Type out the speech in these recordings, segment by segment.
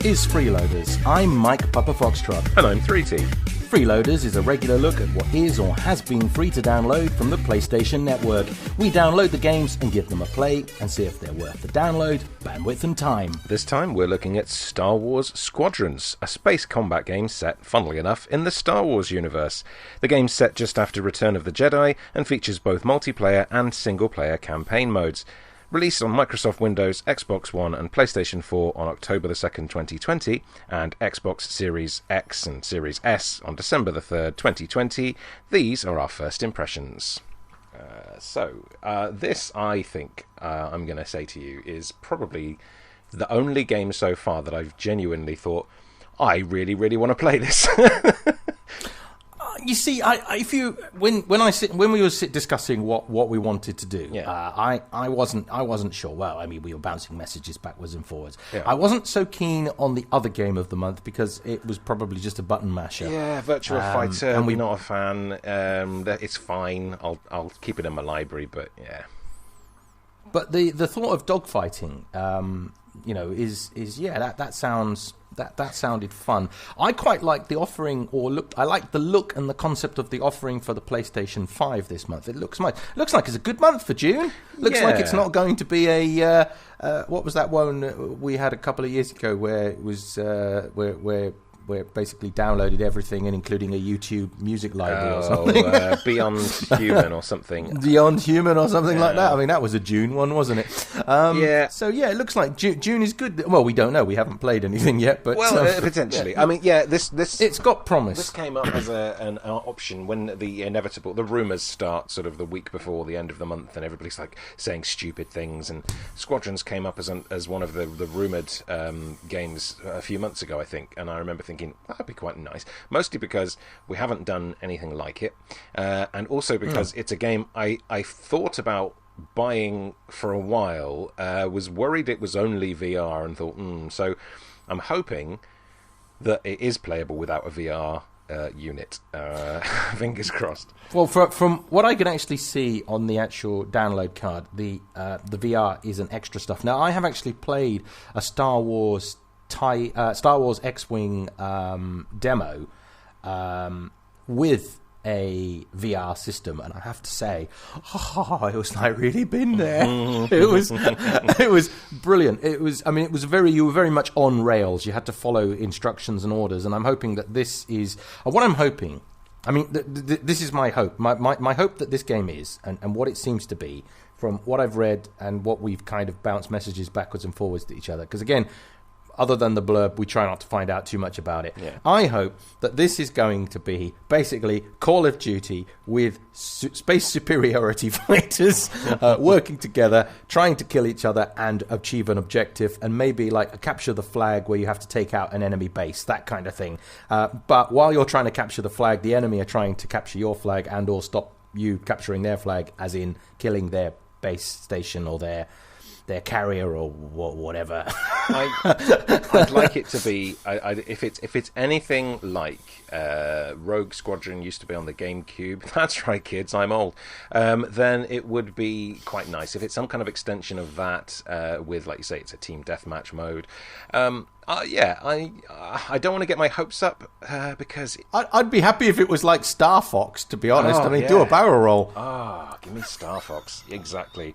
is Freeloaders. I'm Mike Papa Foxtrot. And I'm 3T. Freeloaders is a regular look at what is or has been free to download from the PlayStation Network. We download the games and give them a play and see if they're worth the download, bandwidth and time. This time we're looking at Star Wars Squadrons, a space combat game set, funnily enough, in the Star Wars universe. The game's set just after Return of the Jedi and features both multiplayer and single-player campaign modes. Released on Microsoft Windows, Xbox One and PlayStation 4 on October the 2nd, 2020, and Xbox Series X and Series S on December the 3rd, 2020, these are our first impressions. This, I think, I'm going to say to you, is probably the only game so far that I've genuinely thought, I really, really want to play this. You see, when we were discussing what we wanted to do, I wasn't sure. Well, I mean, we were bouncing messages backwards and forwards. Yeah. I wasn't so keen on the other game of the month because it was probably just a button masher. Yeah, Virtua Fighter. And we're not a fan. It's fine. I'll keep it in my library, but yeah. But the thought of dogfighting, that sounded fun. I quite like the offering, I like the look and the concept of the offering for the PlayStation 5 this month. It looks nice. Looks like it's a good month for June. Looks like it's not going to be a what was that one we had a couple of years ago where it was where basically downloaded everything, and including a YouTube music library or something. Beyond Human or something. Beyond Human or something like that. I mean, that was a June one, wasn't it? Yeah. So, yeah, it looks like June is good. Well, we don't know. We haven't played anything yet. But potentially. Yeah. I mean, yeah, this... It's got promise. This came up as an option when the rumours start sort of the week before the end of the month, and everybody's like saying stupid things, and Squadrons came up as one of the rumoured games a few months ago, I think, and I remember thinking, that'd be quite nice, mostly because we haven't done anything like it, and also because it's a game I thought about buying for a while, was worried it was only VR, and thought, so I'm hoping that it is playable without a VR unit. Fingers crossed. Well, from what I can actually see on the actual download card, the VR is an extra stuff. Now, I have actually played a Star Wars X-Wing demo with a VR system, and I have to say, it was like really been there. It was brilliant. You were very much on rails. You had to follow instructions and orders, and I'm hoping that this is what I'm hoping. I mean, this is my hope. My hope that this game is, and what it seems to be, from what I've read and what we've kind of bounced messages backwards and forwards to each other. Because again, other than the blurb, we try not to find out too much about it. Yeah. I hope that this is going to be basically Call of Duty with space superiority fighters working together, trying to kill each other and achieve an objective, and maybe like a capture the flag where you have to take out an enemy base, that kind of thing. But while you're trying to capture the flag, the enemy are trying to capture your flag and or stop you capturing their flag, as in killing their base station or their carrier or whatever. I'd like it to be, if it's anything like Rogue Squadron used to be on the GameCube. That's right, kids, I'm old. Then it would be quite nice if it's some kind of extension of that, with, like you say, it's a team deathmatch mode. I don't want to get my hopes up because I'd be happy if it was like Star Fox, to be honest. Do a barrel roll. Give me Star Fox, exactly.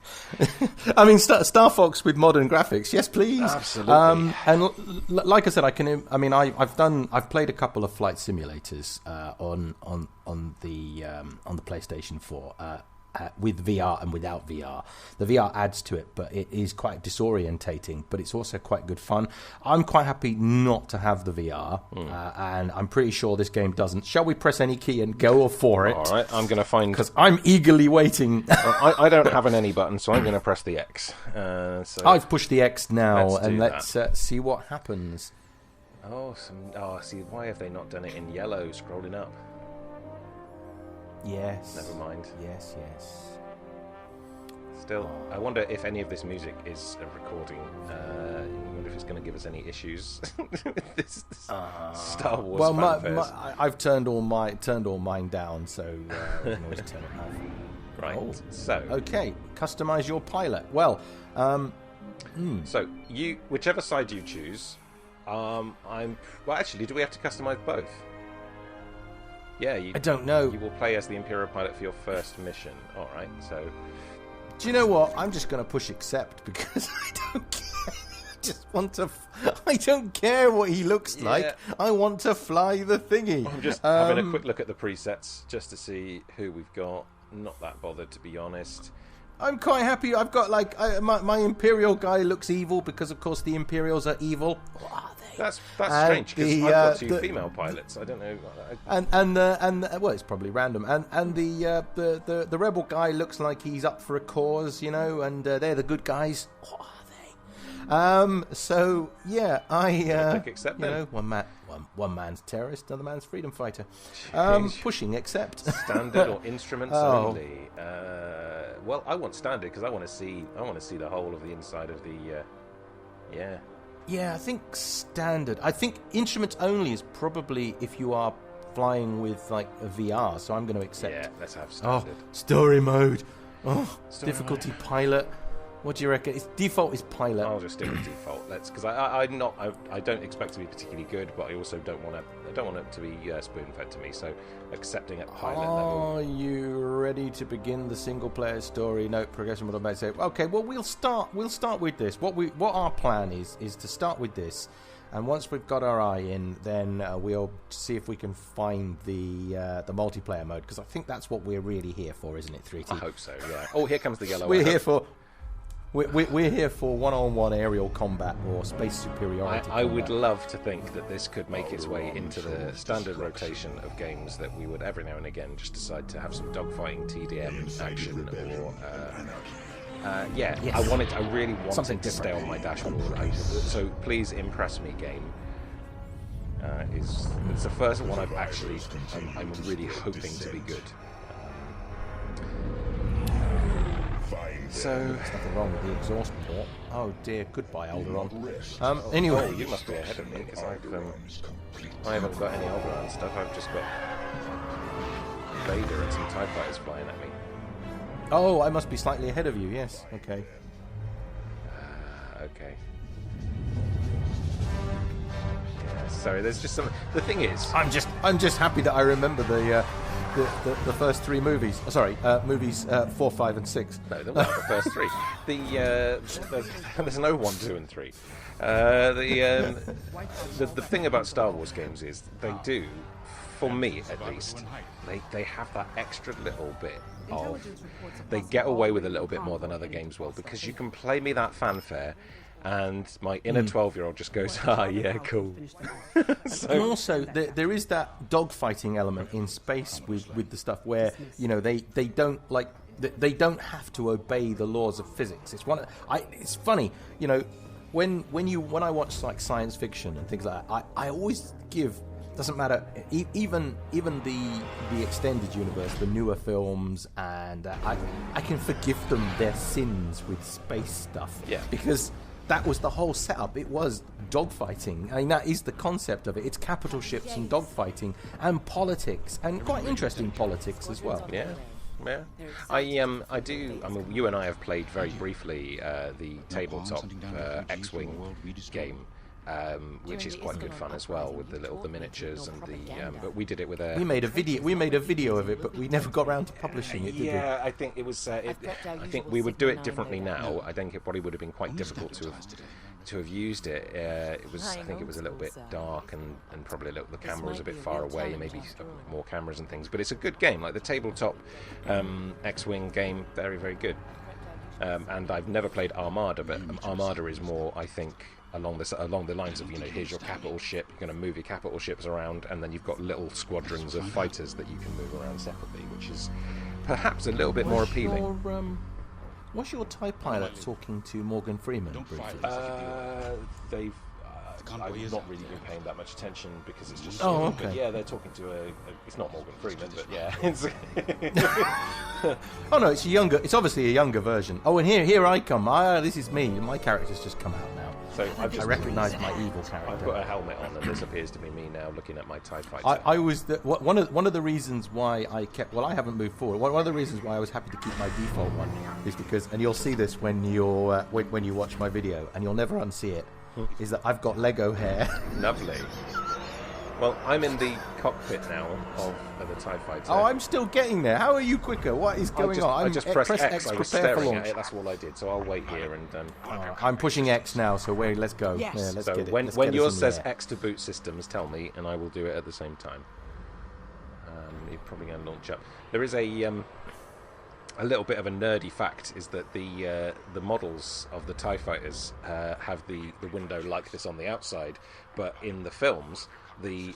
I mean, Star Fox with modern graphics, yes, please. Absolutely. And like I said, I've played a couple of flight simulators on the PlayStation 4. With VR and without VR. The VR adds to it, but it is quite disorientating, but it's also quite good fun. I'm quite happy not to have the VR, and I'm pretty sure this game doesn't. Shall we press any key and go for it? All right, I'm going to find... Because I'm eagerly waiting. I don't have an any button, so I'm going to press the X. I've pushed the X now, let's see what happens. See, why have they not done it in yellow, scrolling up? Yes. Never mind. Yes. Still, I wonder if any of this music is a recording. I wonder if it's going to give us any issues. this Star Wars. Well, I've turned all mine down, so we can always turn it off. Right. So. Okay. Customize your pilot. Well. So whichever side you choose, Well, actually, do we have to customize both? Yeah, I don't know. You will play as the Imperial pilot for your first mission. All right, so. Do you know what? I'm just going to push accept because I don't care. I don't care what he looks like. I want to fly the thingy. I'm just having a quick look at the presets just to see who we've got. Not that bothered, to be honest. I'm quite happy. I've got my Imperial guy looks evil because, of course, the Imperials are evil. What are they? That's strange because I've got two female pilots. I don't know. And well, it's probably random. And the rebel guy looks like he's up for a cause, and they're the good guys. What are they? So yeah, accept one man's terrorist, another man's freedom fighter. Pushing accept. Standard or instruments only. Well, I want standard because I want to see the whole of the inside of the. Yeah, I think standard. I think instruments only is probably if you are flying with like a VR. So I'm going to accept. Yeah, let's have standard. Oh, story mode. Story difficulty mode. Pilot. What do you reckon? Its default is pilot. I'll just stick with default. Because I don't expect to be particularly good, but I also don't want it to be spoon-fed to me. So accepting at pilot level. Are you ready to begin the single-player story? No progression. What I'm about to say. Okay, well we'll start with this. What our plan is to start with this, and once we've got our eye in, then we'll see if we can find the multiplayer mode, because I think that's what we're really here for, isn't it? 3T. I hope so. Yeah. Oh, here comes the yellow. We're here for one-on-one aerial combat or space superiority. I would love to think that this could make its way into the standard rotation of games that we would every now and again just decide to have some dogfighting TDM action or. Yes. I really want something it to stay on my dashboard. So please impress me, game. It's the first one I'm really hoping to be good. So there's nothing wrong with the exhaust port. Oh dear, goodbye, Alderaan. Anyway, you must be ahead of me because I haven't got any Alderaan stuff. I've just got Vader and some TIE fighters flying at me. Oh, I must be slightly ahead of you. Yes. Okay. Okay. Yeah, sorry, there's just some. The thing is, I'm just happy that I remember the first three movies. Movies 4, 5, and 6. No, they're not the first three. There's no 1, 2, and 3. The thing about Star Wars games is they do, for me at least, they have that extra little bit of. They get away with a little bit more than other games will, because you can play me that fanfare. And my inner 12-year-old just goes, yeah, cool. And also, there is that dogfighting element in space with the stuff where they don't they don't have to obey the laws of physics. It's funny, when I watch like science fiction and things like that, I always give. Doesn't matter. Even the extended universe, the newer films, and I can forgive them their sins with space stuff. Yeah, because. That was the whole setup. It was dogfighting. I mean, that is the concept of it. It's capital ships and dogfighting and politics, and quite interesting politics as well. Yeah. I do. I mean, you and I have played very briefly the tabletop X-wing game, which is quite good fun as well, with the miniatures and the. But we did it with a. We made a video of it, but we never got around to publishing it. Did we? I think it was. I think we would do it differently now. I think it probably would have been quite difficult to have used it. I think it was a little bit dark and probably the camera was a bit far away, maybe more cameras and things. But it's a good game, like the tabletop X-wing game, very very good. And I've never played Armada, but Armada is more, I think, along the lines of, here's your capital ship, you're going to move your capital ships around, and then you've got little squadrons of fighters that you can move around separately, which is perhaps a little bit more appealing. Was your TIE pilot talking to Morgan Freeman briefly? I've not really been paying that much attention because it's just. Oh, okay. But yeah, they're talking to it's not Morgan Freeman, but yeah. It's oh no, it's obviously a younger version. Oh, and here I come. This is me. My character's just come out now. So I recognise my evil character. I've got a helmet on, and this appears to be me now, looking at my TIE fighter. I was one of the reasons why I kept. Well, I haven't moved forward. One of the reasons why I was happy to keep my default one is because, and you'll see this when you watch my video, and you'll never unsee it. is that I've got Lego hair. Lovely. Well, I'm in the cockpit now of the TIE Fighter. Oh, I'm still getting there. How are you quicker? What is going on? I just pressed X. I was prepare for staring launch. at it. That's all I did. So I'll wait here and. I'm pushing X now. So wait, let's go. Yes. Yeah, let's So get it. when Let's get us yours in the says air. X to boot systems, tell me, and I will do it at the same time. You're probably going to launch up. There is a little bit of a nerdy fact is that the models of the TIE Fighters have the window like this on the outside, but in the films the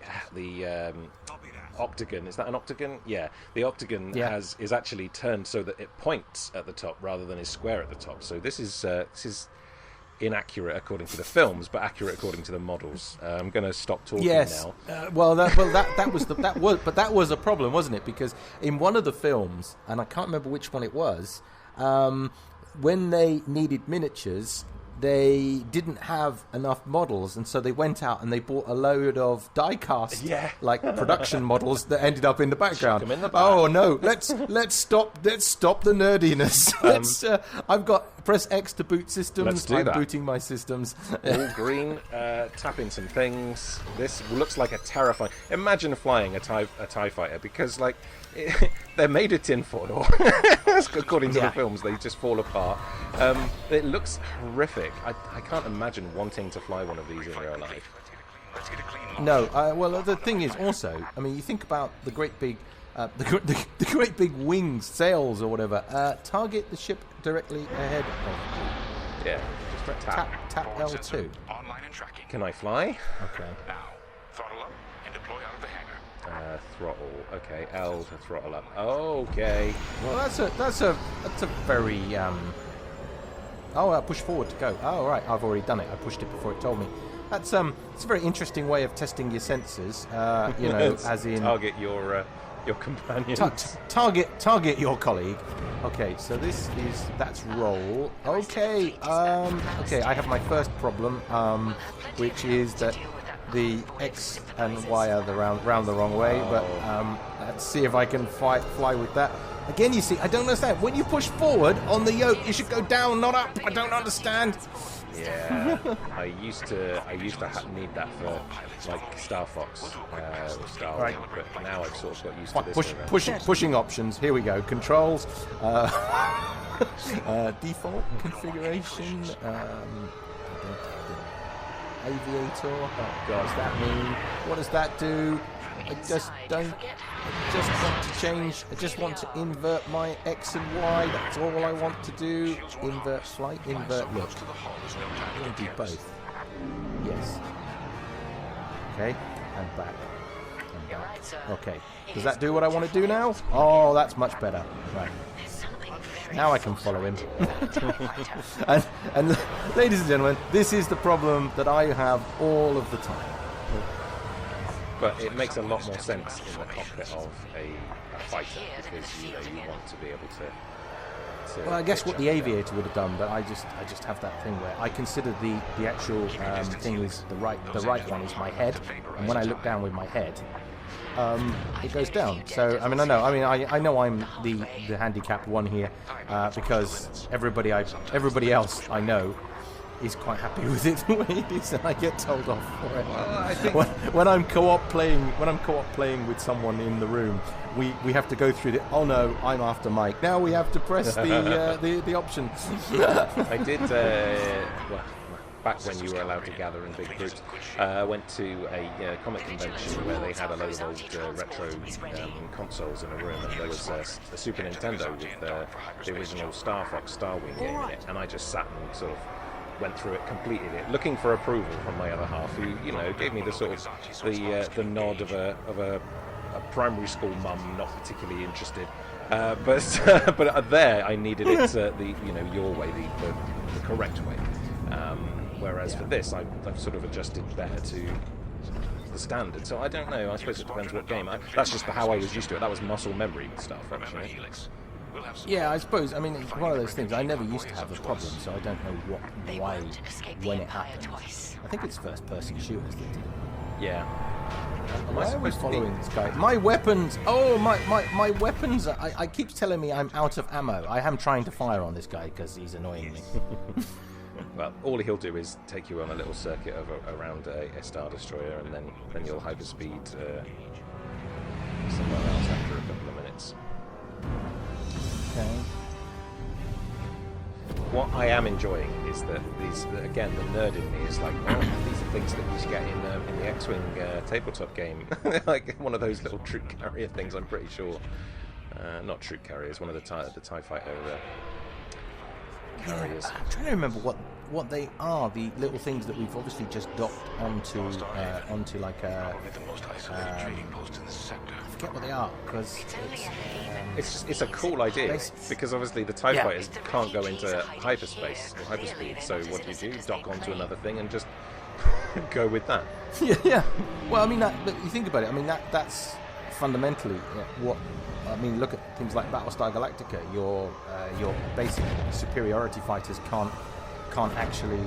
octagon, is that an octagon? Yeah, the octagon is actually turned so that it points at the top rather than is square at the top. So this is inaccurate according to the films, but accurate according to the models. I'm going to stop talking now. That was a problem, wasn't it? Because in one of the films, and I can't remember which one it was, when they needed miniatures, they didn't have enough models, and so they went out and they bought a load of die-cast, like production models that ended up in the background. Chuck 'em in the back. Oh no! Let's stop the nerdiness. I've got press X to boot systems. Let's do I'm that. booting my systems. All green, tapping some things. This looks like a terrifying. Imagine flying a TIE Fighter, because like they're made of tinfoil. According to the films, they just fall apart. It looks horrific. I can't imagine wanting to fly one of these in real life. No, well, the thing is also, I mean, you think about the great big, the great big wings, sails or whatever. Target the ship directly ahead of Yeah, just tap L2. Online and tracking. Can I fly? Okay. Now, throttle up and deploy out of the hangar. Throttle. Okay, L to throttle up. Okay. Well, that's a very push forward to go. Oh, right, I've already done it. I pushed it before it told me. That's it's a very interesting way of testing your sensors. You know, as in target your companion. Target your colleague. Okay, so that's roll. Okay, okay. I have my first problem, which is that the X and Y are round the wrong way. But let's see if I can fly with that. Again, you see, I don't understand. When you push forward on the yoke, you should go down, not up. I don't understand. Yeah, I used to need that for like Star Fox or Star Wars, but now I've sort of got used to this. Pushing options. Here we go. Controls. Default configuration. Aviator. Oh God, does that mean? What does that do? I just want to change. I just want to invert my X and Y. That's all I want to do. Invert flight, invert look. I'm going to do both. Yes. Okay, and back. And back. Okay. Does that do what I want to do now? Oh, that's much better. Right. Now I can follow him. and ladies and gentlemen, this is the problem that I have all of the time. But it makes a lot more sense in the cockpit of a fighter, because you want to be able to well, I guess what the aviator would have done, but I just have that thing where I consider the actual thing is the right one is my head, and when I look down with my head, it goes down. So I know I'm the handicapped one here, because everybody else I know is quite happy with it the way it is, and I get told off for it. I think when I'm co-op playing with someone in the room, we have to go through the. Oh no, I'm after Mike. Now we have to press the option. I did. Back when you were allowed to gather in big groups, I went to a comic convention where they had a load of old retro consoles in a room, and there was a Super Nintendo with the original Star Fox Star Wing game in it, and I just sat and sort of went through it, completed it, looking for approval from my other half, who gave me the sort of the nod of a primary school mum, not particularly interested. But there I needed it your way, the correct way. Whereas for this, I've sort of adjusted better to the standard. So I don't know. I suppose it depends what game. That's just how I was used to it. That was muscle memory stuff, actually. Yeah, I suppose. I mean, it's one of those things. I never used to have the problem, so I don't know when it happened. I think it's first-person shooters that did it. Yeah. Why are we following this guy? My weapons! Oh, my weapons! I keep telling me I'm out of ammo. I am trying to fire on this guy because he's annoying me. Well, all he'll do is take you on a little circuit around a Star Destroyer, and then you'll hyperspeed somewhere else after a couple of minutes. Okay. What I am enjoying is that again, the nerd in me is like, oh, these are things that you get in the X-Wing tabletop game. Like one of those little troop carrier things, I'm pretty sure. Not troop carriers, one of the TIE fighter carriers. Yeah, I'm trying to remember what they are, the little things that we've obviously just docked onto like a... I forget what they are, because it's a cool idea, because obviously the TIE fighters can't go into hyperspace or hyperspeed, so what do? Dock onto another thing and just go with that. Yeah. Well, I mean, but you think about it, I mean, that's fundamentally what... I mean, look at things like Battlestar Galactica. Your basic superiority fighters can't actually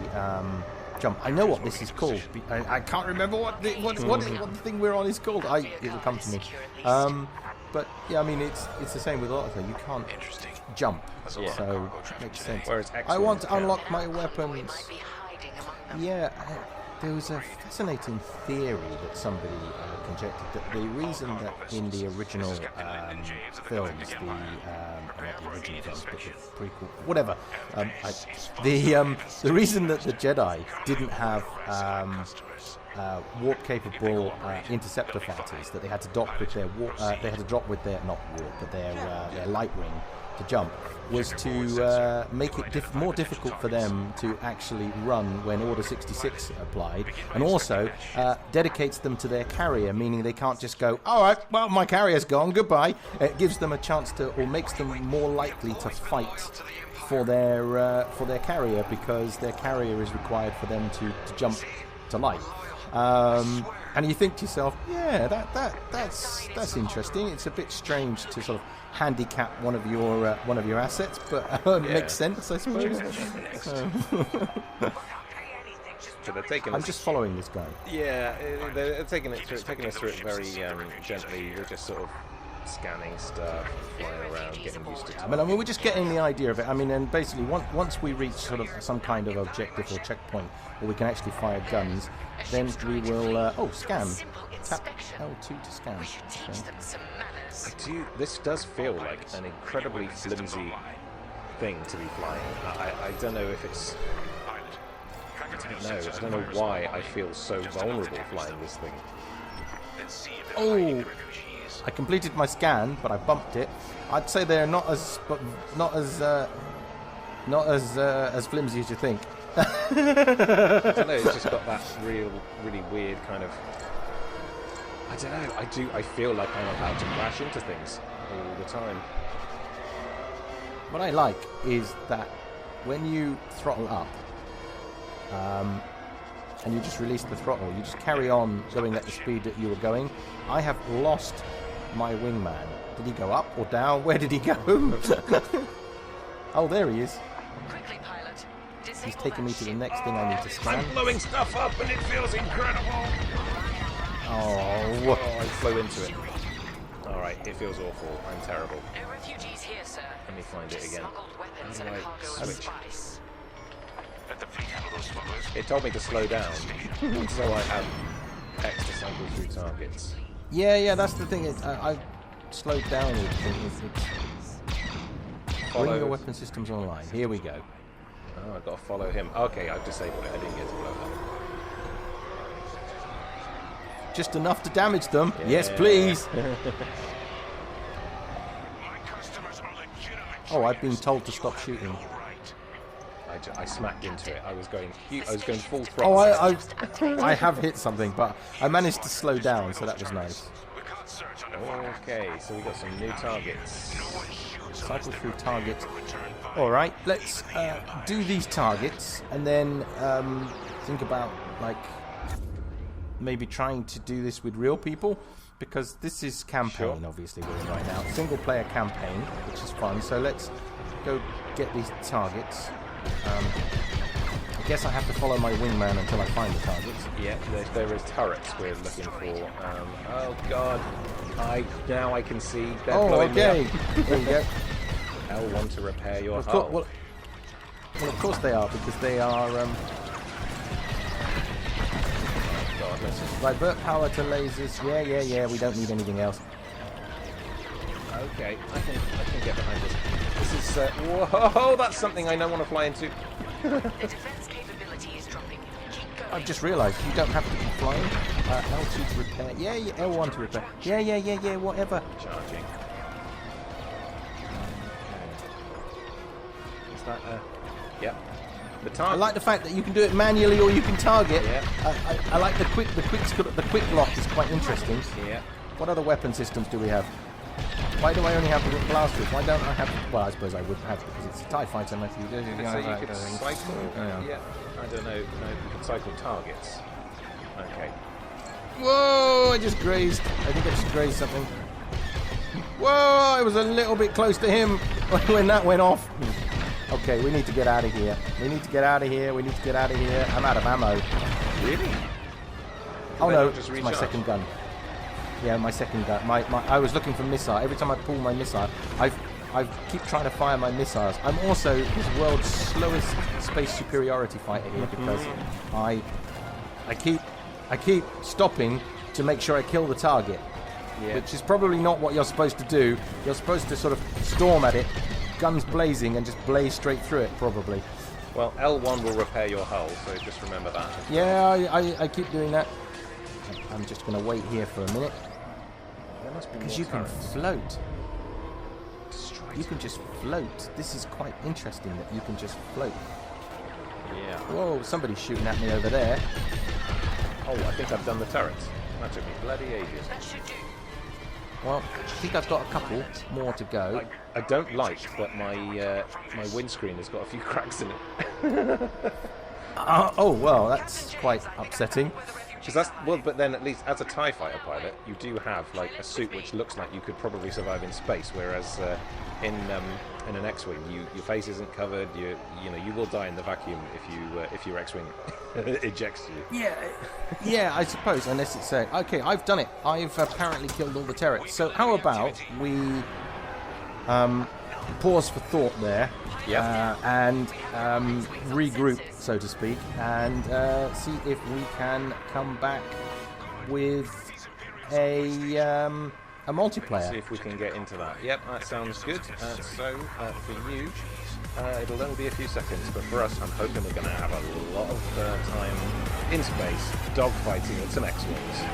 jump. I know what this is called. I can't remember what the thing we're on is called. It will come to me. But yeah, I mean, it's the same with a lot of things. You can't jump, so it makes sense. I want to unlock my weapons. Yeah. There was a fascinating theory that somebody conjectured that the reason that in the original films, not the original films, but the prequel, whatever, the reason that the Jedi didn't have warp-capable interceptor fighters, that they had to dock with their drop with their their light ring to jump, was to make it more difficult for them to actually run when Order 66 applied, and also dedicates them to their carrier, meaning they can't just go, all right, well, my carrier's gone, goodbye. It gives them a chance to, or makes them more likely to fight for their carrier, because their carrier is required for them to jump to light. And you think to yourself, yeah, that's interesting. It's a bit strange to sort of handicap one of your assets, but it makes sense, I suppose. So they're taking I'm just following this guy. Yeah, they're taking us through it very gently. We're just sort of scanning stuff, flying around, getting used to it. I mean, we're just getting the idea of it. I mean, and basically, once we reach sort of some kind of objective or checkpoint where we can actually fire guns, then we will scan. Tap L2 to scan. Okay. This does feel like an incredibly flimsy thing to be flying. I don't know if it's... I don't know why I feel so vulnerable flying this thing. Oh! I completed my scan, but I bumped it. I'd say they're not as flimsy as you think. I don't know. It's just got that really weird kind of. I don't know. I feel like I'm about to crash into things all the time. What I like is that when you throttle up, and you just release the throttle, you just carry on going at the speed that you were going. I have lost my wingman. Did he go up or down? Where did he go? Oh, there he is. Quickly, pilot. He's taking me to the next thing I need to scan. I'm blowing stuff up and it feels incredible. Oh, I flew into it. Alright, it feels awful. I'm terrible. No refugees here, sir. Let me find it again. Weapons How do and I cargo switch? spice. Let the fleet handle those smugglers. It told me to slow down, so I have X to cycle through targets. yeah, that's the thing. I slowed down with things. Bring your weapon systems online. Here we go. Oh, I've got to follow him. Okay, I've disabled it. I didn't get to blow up. Just enough to damage them. Yeah. Yes, please. My customers are legitimate. Oh, I've been told to stop shooting. All right. I smacked into it. I was going full Oh, throttle. I have hit something, but I managed to slow down, so that was nice. We can't search under Okay, so we got some new targets. Cycle through targets. All right, let's do these targets, and then think about like maybe trying to do this with real people, because this is campaign. Obviously, we're in right now, single player campaign, which is fun. So let's go get these targets. I guess I have to follow my wingman until I find the targets. Yeah, there are turrets we're looking for. Oh god, now I can see. They're blowing me okay. up. There you go. L1 to repair your hull. Well, of course they are, because they are... God, let's just... Divert power to lasers. Yeah, we don't need anything else. Okay, I can get behind this. This is... whoa, that's something I don't want to fly into. The defense capability is dropping. Keep going. I've just realised you don't have to be flying. L2 to repair. Yeah, L1 to repair. Yeah, whatever. Charging. Is that yep. The I target. like the fact that you can do it manually or you can target. Yeah. I like the quick lock is quite interesting. Yeah. What other weapon systems do we have? Why do I only have the blasters? Why don't I have... Well, I suppose I wouldn't have because it's a TIE fighter. So you could cycle... Yeah. I don't know. No, you could cycle targets. Okay. Whoa! I just grazed. I think I just grazed something. Whoa! I was a little bit close to him when that went off. Okay, we need to get out of here. I'm out of ammo. Really? Oh no, just it's my recharge? second gun. Yeah, my second gun. I was looking for missile. Every time I pull my missile, I keep trying to fire my missiles. I'm also this world's slowest space superiority fighter here because I keep stopping to make sure I kill the target, which is probably not what you're supposed to do. You're supposed to sort of storm at it, guns blazing, and just blaze straight through it, probably. Well, L1 will repair your hull, so just remember that. Yeah, I keep doing that. I'm just going to wait here for a minute. There must be Because more you can turrets. float. Destroyed. You can just float. This is quite interesting that you can just float. Yeah. Whoa, somebody's shooting at me over there. Oh, I think I've done the turrets. That took me bloody ages. That should do. Well, I think I've got a couple more to go. I don't like that my windscreen has got a few cracks in it. Oh, well, that's quite upsetting. Because that's well, but then at least as a TIE fighter pilot, you do have like a suit which looks like you could probably survive in space, whereas in an X-wing, your face isn't covered. You will die in the vacuum if your X-wing ejects you. Yeah, I suppose, unless it's okay, I've done it. I've apparently killed all the turrets. So how about we pause for thought there, and regroup, so to speak, and see if we can come back with a multiplayer. See if we can get into that. Yep, that sounds good. So for you, it'll only be a few seconds, but for us, I'm hoping we're going to have a lot of time in space, dogfighting with some X-wings.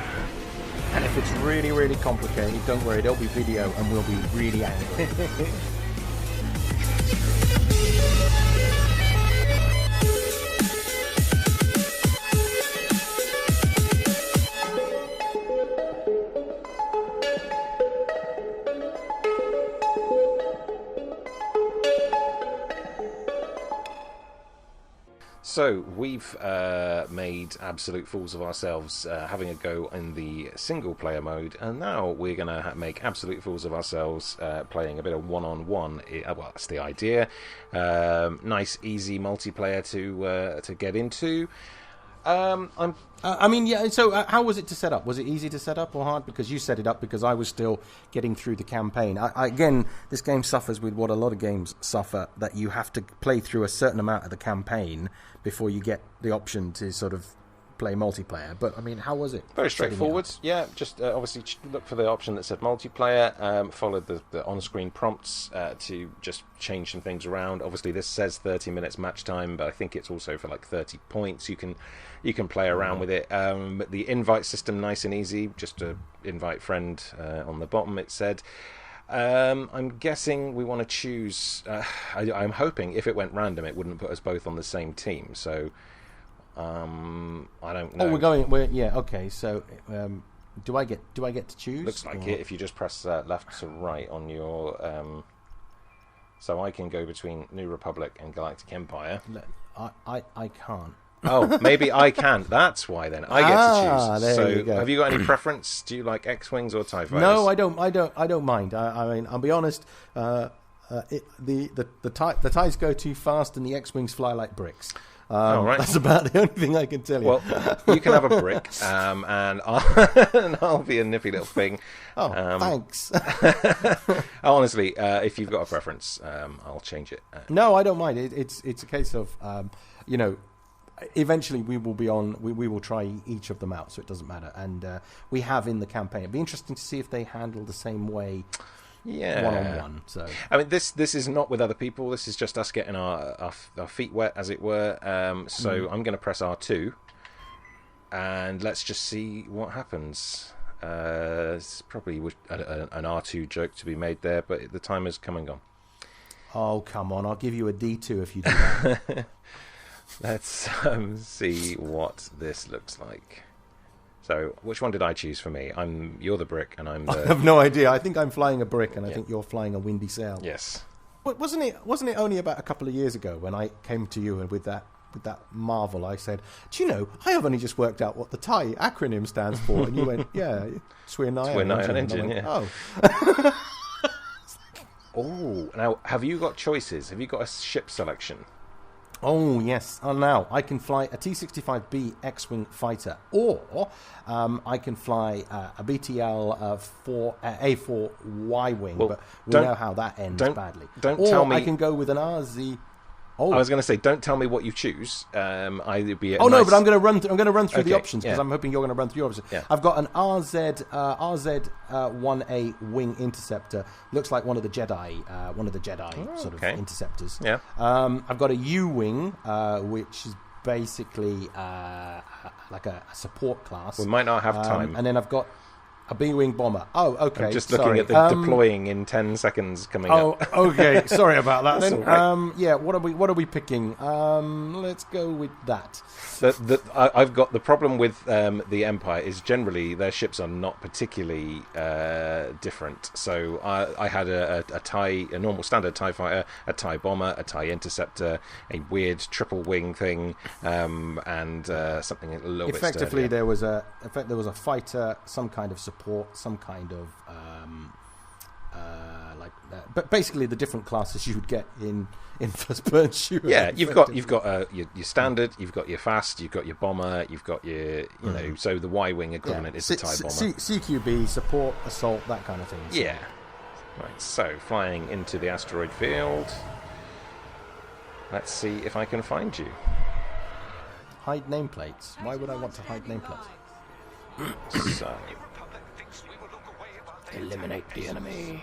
And if it's really, really complicated, don't worry, there'll be video and we'll be really angry. So we've made absolute fools of ourselves having a go in the single-player mode, and now we're going to make absolute fools of ourselves playing a bit of one-on-one. Well, that's the idea. Nice, easy multiplayer to get into. So how was it to set up? Was it easy to set up or hard? Because you set it up, because I was still getting through the campaign. Again, this game suffers with what a lot of games suffer, that you have to play through a certain amount of the campaign before you get the option to sort of play multiplayer. But, I mean, how was it? Very straightforward. Yeah, just obviously look for the option that said multiplayer, followed the on-screen prompts to just change some things around. Obviously, this says 30 minutes match time, but I think it's also for like 30 points. You can play around with it. The invite system, nice and easy. Just to invite friend on the bottom, it said. I'm guessing we want to choose... I'm hoping if it went random, it wouldn't put us both on the same team. So... I don't know. Okay. So, do I get to choose? Looks like it. If you just press left to right on your, so I can go between New Republic and Galactic Empire. I can't. Oh, maybe I can. That's why then I get to choose. There So, you go. have you got any preference? Do you like X-wings or TIE fighters? No, I don't mind. I mean, I'll be honest. The TIEs go too fast and the X-wings fly like bricks. Right. That's about the only thing I can tell you. Well, you can have a brick, and I'll be a nippy little thing. Thanks. Honestly, if you've got a preference, I'll change it. No, I don't mind. It's a case of, eventually we will be on. We will try each of them out, so it doesn't matter. And we have in the campaign. It'd be interesting to see if they handle the same way. Yeah, one-on-one. So I mean, this is not with other people. This is just us getting our feet wet, as it were. So I'm going to press R2, and let's just see what happens. It's probably an R2 joke to be made there, but the time has come and gone. Oh, come on! I'll give you a D2 if you do that. Let's see what this looks like. So, which one did I choose for me? You're the brick, and I'm the... I have no idea. I think I'm flying a brick, and I think you're flying a windy sail. Yes. But wasn't it only about a couple of years ago when I came to you and with that marvel, I said, "Do you know? I have only just worked out what the TIE acronym stands for." And you went, "Yeah, Twin Ion Engine." Yeah. Oh. Oh, now have you got choices? Have you got a ship selection? Oh, yes. Oh, now I can fly a T-65B X-Wing fighter, or I can fly a BTL A4 Y-Wing, but we know how that ends badly. Tell me. I can go with an RZ... Oh. I was going to say, don't tell me what you choose. I'd be. No, but I'm going to run. I'm going to run through the Okay, options because I'm hoping you're going to run through your options. Yeah. I've got an RZ-1A wing interceptor. Looks like one of the Jedi sort of interceptors. Yeah. I've got a U-wing, which is basically like a support class. We might not have time. And then I've got a B-wing bomber. Oh, okay. I'm just looking at the deploying in 10 seconds coming up. Oh, okay. Sorry about that. Then, right. yeah. What are we picking? Let's go with that. I've got the problem with the Empire is generally their ships are not particularly different. So I had a normal standard TIE fighter, a TIE bomber, a TIE interceptor, a weird triple wing thing, and something a little bit effectively sturdier. there was a fighter, some kind of support, some kind of but basically the different classes you would get in first-person shooter. Yeah, you've got your standard, you've got your fast, you've got your bomber, you've got your know. So the Y-wing equivalent is the TIE bomber. CQB, support, assault, that kind of thing. So. Yeah. Right. So flying into the asteroid field. Let's see if I can find you. Hide nameplates. Why would I want to hide nameplates? So. Eliminate the enemy.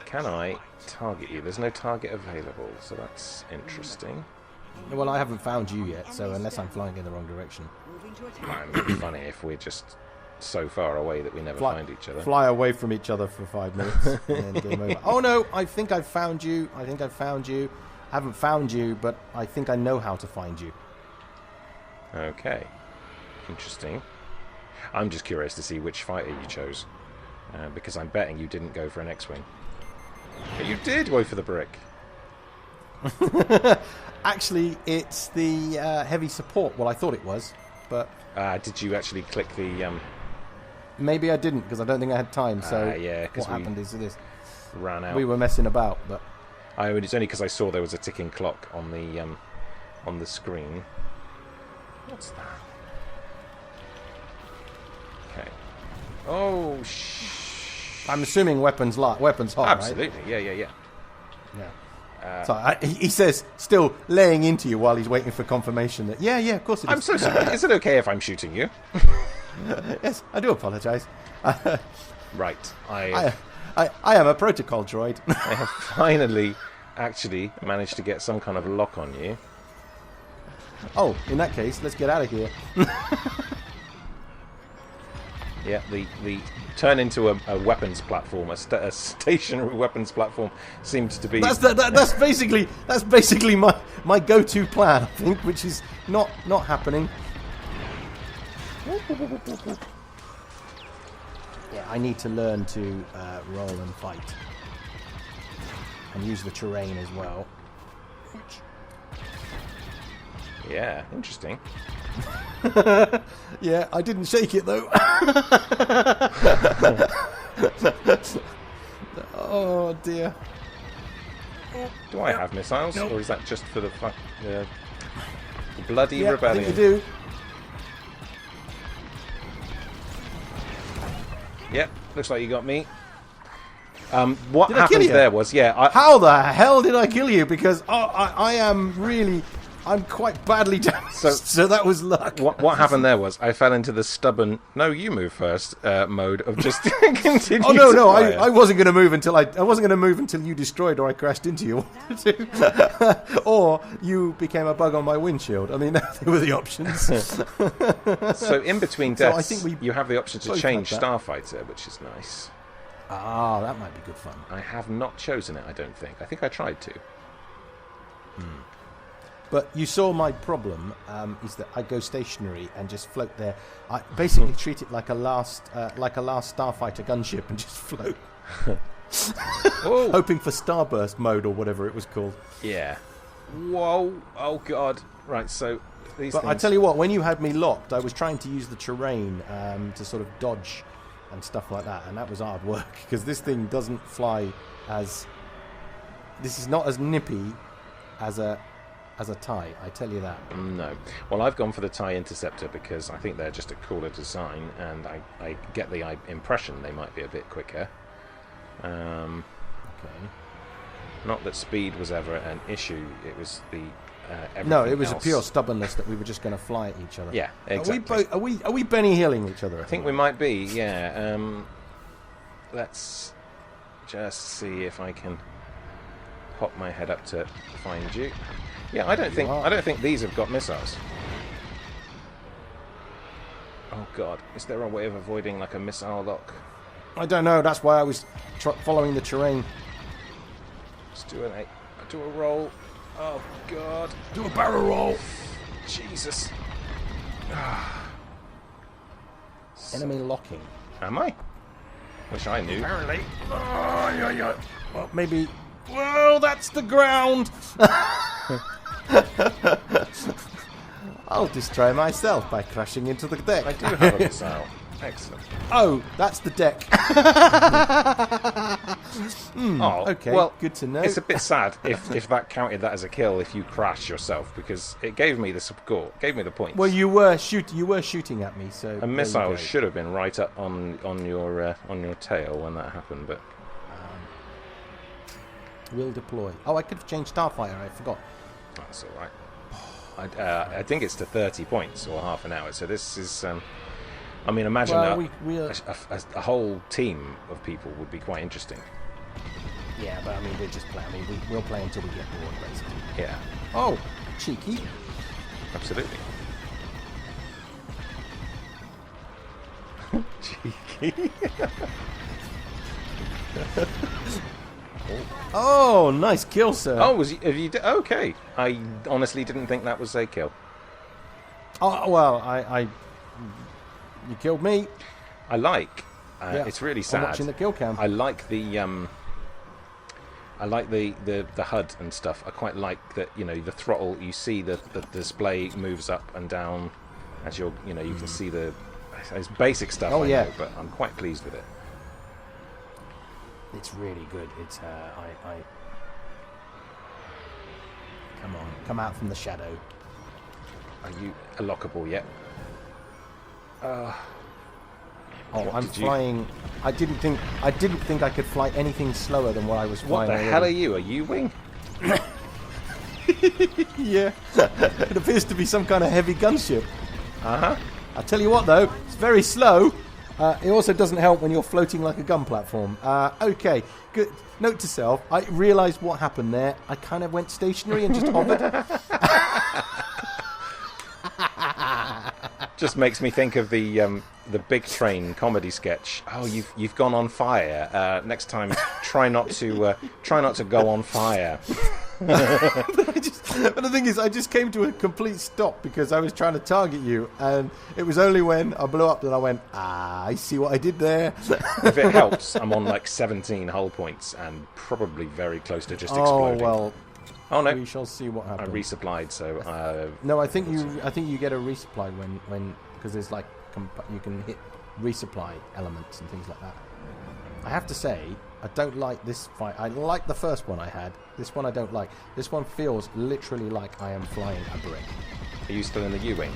Can I target you? There's no target available, so that's interesting. Well, I haven't found you yet, so unless I'm flying in the wrong direction. It would be funny if we're just so far away that we never find each other. Fly away from each other for 5 minutes and then game over. Oh no, I think I've found you. I haven't found you, but I think I know how to find you. Okay. Interesting. I'm just curious to see which fighter you chose. Because I'm betting you didn't go for an X-Wing. But you did go for the brick. Actually, it's the heavy support. Well, I thought it was, but... did you actually click the... Maybe I didn't, because I don't think I had time, so yeah, what happened is this. Ran out. We were messing about, but... It's only because I saw there was a ticking clock on the screen. What's that? Okay. Oh, I'm assuming weapons hot, absolutely. Right? Yeah. So he says, still laying into you while he's waiting for confirmation that, yeah, of course it is. I'm so sorry. Is it okay if I'm shooting you? Yes, I do apologise. Right. I am a protocol droid. I have finally actually managed to get some kind of lock on you. Oh, in that case, let's get out of here. Yeah, the turn into a weapons platform, a stationary weapons platform, seems to be. That's basically my go-to plan, I think, which is not happening. Yeah, I need to learn to roll and fight, and use the terrain as well. Yeah, interesting. Yeah, I didn't shake it though. Oh dear. Do I have missiles, or is that just for the bloody Yeah, rebellion? I think you do. Yep, looks like you got me. What Did I kill happened you? there was, How the hell did I kill you? Because I am really... I'm quite badly damaged, so that was luck. What happened there was I fell into the stubborn "no, you move first mode of just continue. Oh no, to no, fire. I wasn't going to move until I wasn't going to move until you destroyed or I crashed into you, or you became a bug on my windshield. I mean, they were the options. So in between So deaths, I think you have the option to both change had that. Starfighter, which is nice. Ah, that might be good fun. I have not chosen it. I don't think. I think I tried to. But you saw my problem is that I go stationary and just float there. I basically treat it like a last Starfighter gunship and just float, Oh, hoping for starburst mode or whatever it was called. yeah. Whoa! Oh god! Right. So these. But things... I tell you what, when you had me locked, I was trying to use the terrain to sort of dodge and stuff like that, and that was hard work because this thing doesn't fly as. This is not as nippy as a TIE, I tell you that. No. Well, I've gone for the TIE Interceptor because I think they're just a cooler design, and I get the impression they might be a bit quicker. Okay. Not that speed was ever an issue. It was the everything No, it was else. a pure stubbornness that we were just going to fly at each other. Yeah, exactly. Are we Benny Hilling each other? I think we might be. Yeah. Let's just see if I can pop my head up to find you. Yeah, I don't think these have got missiles. Oh god, is there a way of avoiding like a missile lock? I don't know. That's why I was following the terrain. Let's do a roll. Oh god, Do a barrel roll. Jesus. Enemy locking. Am I? Wish I knew. Apparently. Well, maybe. Well, that's the ground. I'll destroy myself by crashing into the deck. I do have a missile. Excellent. Oh, that's the deck. Oh, Okay, well, good to know. It's a bit sad if that counted that as a kill if you crash yourself, because it gave me the score, gave me the points. Well, you were shooting at me, so a missile should have been right up on your tail when that happened, but Will deploy. Oh, I could have changed Starfighter. I forgot. that's all right. I think it's to 30 points or half an hour. So this is. I mean, imagine Well, that we are... a whole team of people would be quite interesting. Yeah, but I mean, we're just playing. I mean, we'll play until we get bored, basically. Yeah, Oh, cheeky. absolutely. Cheeky. Oh, nice kill, sir. Oh, okay? I honestly didn't think that was a kill. Oh, well, you killed me. I like. Yeah, It's really I'm sad. watching the kill cam. I like the HUD and stuff. I quite like that. You know, the throttle. You see the display moves up and down as you can see the. It's basic stuff. Oh, I yeah. know, but I'm quite pleased with it. It's really good. It's come out from the shadow. Are you lockable yet? Oh, What I'm did you- flying. I didn't think I could fly anything slower than what I was What flying. the hell are you? Are you wing? Yeah, it appears to be some kind of heavy gunship. Uh huh. I'll tell you what, though, it's very slow. It also doesn't help when you're floating like a gun platform. Okay, good. Note to self, I realised what happened there. I kind of went stationary and just hovered. Just makes me think of the Big Train comedy sketch. Oh, you've gone on fire. Next time, try not to go on fire. But the thing is, I just came to a complete stop because I was trying to target you, and it was only when I blew up that I went, I see what I did there. If it helps, I'm on like 17 hull points and probably very close to just exploding. Well, Oh no, we shall see what I happens. resupplied, so No, I think you get a resupply when because there's like you can hit resupply elements and things like that. I have to say, I don't like this fight. I like the first one I had. This one I don't like. This one feels literally like I am flying a brick. Are you still in the U-wing?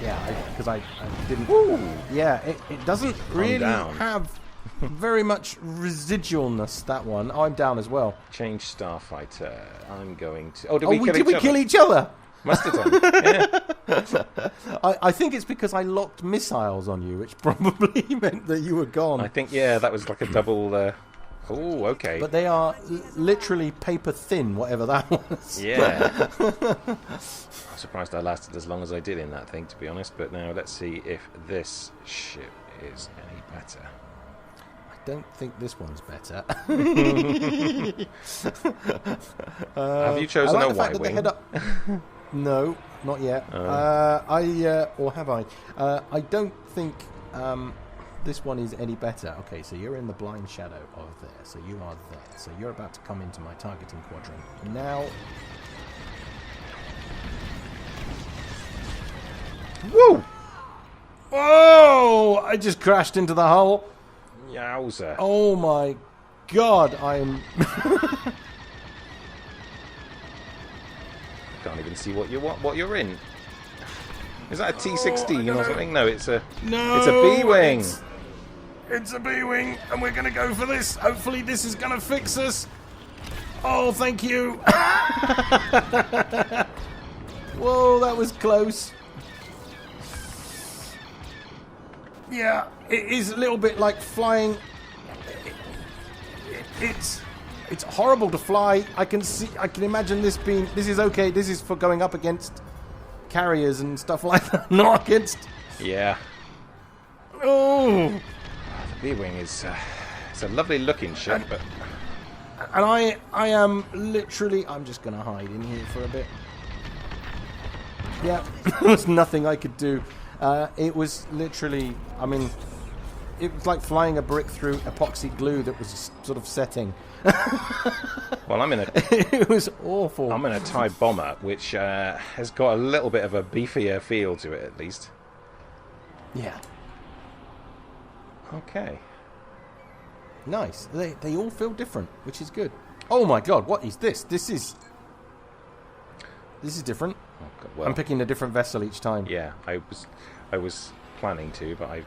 Yeah, because I didn't... Woo! Yeah, it doesn't really have very much residualness, that one. I'm down as well. Change starfighter. I'm going to... Oh, did we kill each other? Must have done. Yeah. I think it's because I locked missiles on you, which probably meant that you were gone. I think, yeah, that was like a double... Oh, okay. But they are literally paper thin, whatever that was. Yeah. I'm surprised I lasted as long as I did in that thing, to be honest. But now let's see if this ship is any better. I don't think this one's better. Have you chosen a Y-wing? No, not yet. Or have I? I don't think this one is any better. Okay, so you're in the blind shadow of there. So you are there. So you're about to come into my targeting quadrant. Now... Whoa! Whoa! I just crashed into the hull. Yowza. Oh my god, I'm... Can't even see what you're in. Is that a T-16 or something? No, it's a B-wing. It's a B-wing, and we're going to go for this. Hopefully this is going to fix us. Oh, thank you. Whoa, that was close. Yeah, it is a little bit like flying. It's horrible to fly. I can imagine this being... This is okay. This is for going up against carriers and stuff like that. Not against... Yeah. Oh! The B-wing is... it's a lovely looking ship, but... And I am literally... I'm just going to hide in here for a bit. Yeah, there was nothing I could do. It was literally... I mean... It was like flying a brick through epoxy glue that was sort of setting. Well, I'm in a... It was awful. I'm in a TIE bomber, which has got a little bit of a beefier feel to it, at least. Yeah. Okay. Nice. They all feel different, which is good. Oh my god, what is this? This is different. Oh God, well, I'm picking a different vessel each time. Yeah, I was planning to, but I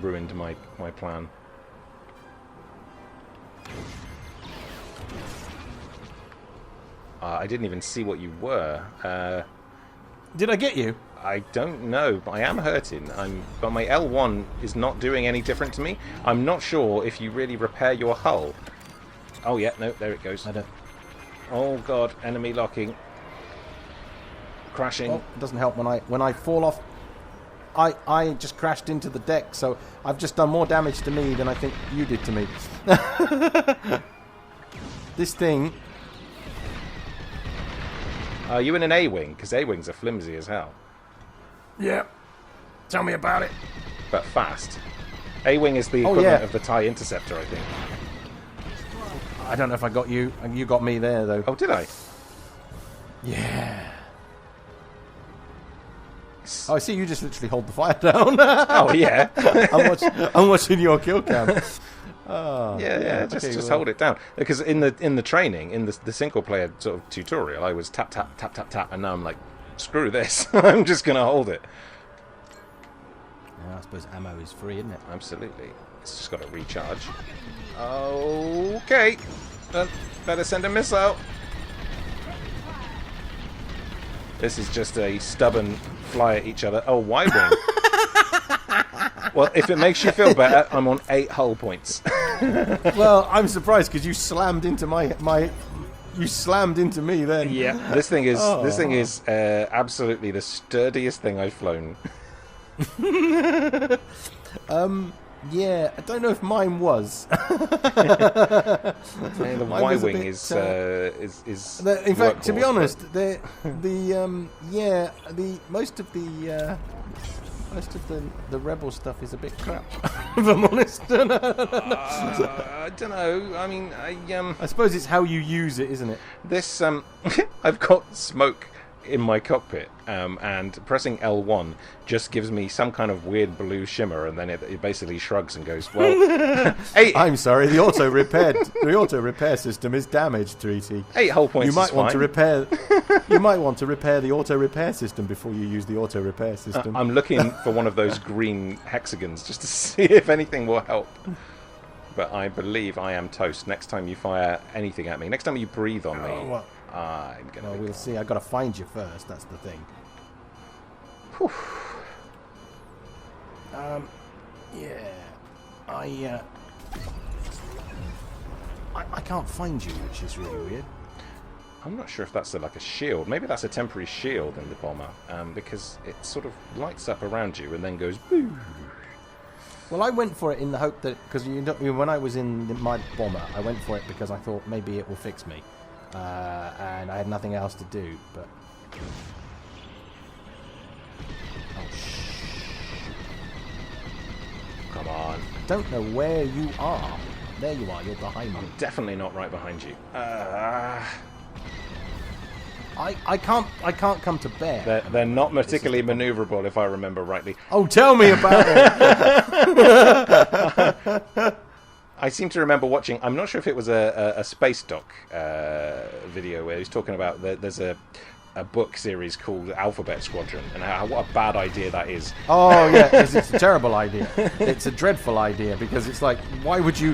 ruined my plan. I didn't even see what you were. Did I get you? I don't know, but I am hurting. But my L1 is not doing any different to me. I'm not sure if you really repair your hull. Oh yeah, no, there it goes. I don't. Oh god, enemy locking. Crashing. Oh, it doesn't help when I fall off. I just crashed into the deck, so I've just done more damage to me than I think you did to me. This thing... Are you in an A-wing? Because A-wings are flimsy as hell. Yeah. Tell me about it. But fast. A-wing is the equivalent of the TIE Interceptor, I think. I don't know if I got you. You got me there, though. Oh, did I? Yeah. Oh, I see you just literally hold the fire down. Oh, yeah. I'm watching your kill cam. Oh, yeah. Just hold it down. Because in the training, in the single player sort of tutorial, I was tap, tap, tap, tap, tap, and now I'm like, screw this. I'm just going to hold it. Yeah, I suppose ammo is free, isn't it? Absolutely. It's just got to recharge. Okay. Better send a missile. This is just a stubborn fly at each other. Oh, Y-wing. Well, if it makes you feel better, I'm on 8 hull points. Well, I'm surprised because you slammed into you slammed into me then. Yeah. This thing is absolutely the sturdiest thing I've flown. Yeah, I don't know if mine was. The Y-wing is. In fact, to be honest, most of the rebel stuff is a bit crap. If I'm honest. I don't know. I mean, I suppose it's how you use it, isn't it? This I've got smoke in my cockpit, and pressing L1 just gives me some kind of weird blue shimmer, and then it basically shrugs and goes, well, I'm sorry, the auto repair system is damaged, 3T. 8 hull points You might is want fine. to repair. You might want to repair the auto repair system before you use the auto repair system. I'm looking for one of those green hexagons just to see if anything will help. But I believe I am toast. Next time you fire anything at me, next time you breathe on me, well, I'm gonna. well, we'll see. I've got to find you first. That's the thing. Yeah, I can't find you, which is really weird. I'm not sure if that's like a shield. Maybe that's a temporary shield in the bomber, because it sort of lights up around you and then goes boo. Well, I went for it in the hope that, because when I was in my bomber, I went for it because I thought maybe it will fix me, and I had nothing else to do. But Come on. I don't know where you are. There you are. You're behind me. I'm definitely not right behind you. I can't come to bear. They're not particularly maneuverable, if I remember rightly. Oh, tell me about it. I seem to remember watching, I'm not sure if it was a Space Doc video where he's talking about there's a book series called Alphabet Squadron, and what a bad idea that is. Oh yeah, it's a terrible idea. It's a dreadful idea, because it's like, why would you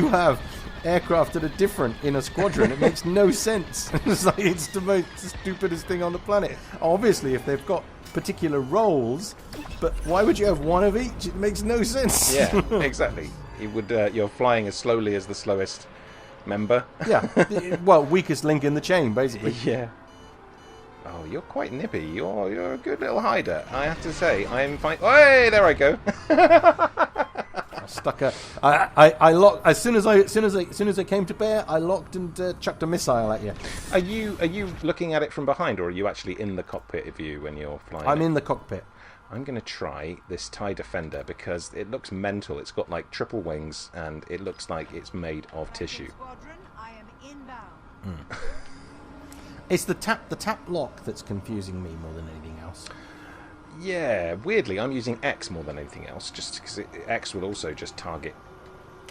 have aircraft that are different in a squadron? It makes no sense. It's like, it's the most stupidest thing on the planet. Obviously, if they've got particular roles, but why would you have one of each? It makes no sense. Yeah, exactly. You're flying as slowly as the slowest member. Yeah. Well, weakest link in the chain, basically. Yeah. Oh, you're quite nippy. You're a good little hider, I have to say. I'm fine. Hey, there I go. I stuck I locked as soon as I came to bear. I locked and chucked a missile at you. Are you looking at it from behind, or are you actually in the cockpit view when you're flying? I'm in the cockpit. I'm going to try this TIE Defender because it looks mental. It's got like triple wings, and it looks like it's made of tissue. Squadron, I am inbound. It's the tap lock that's confusing me more than anything else. Yeah, weirdly, I'm using X more than anything else, just because X will also just target.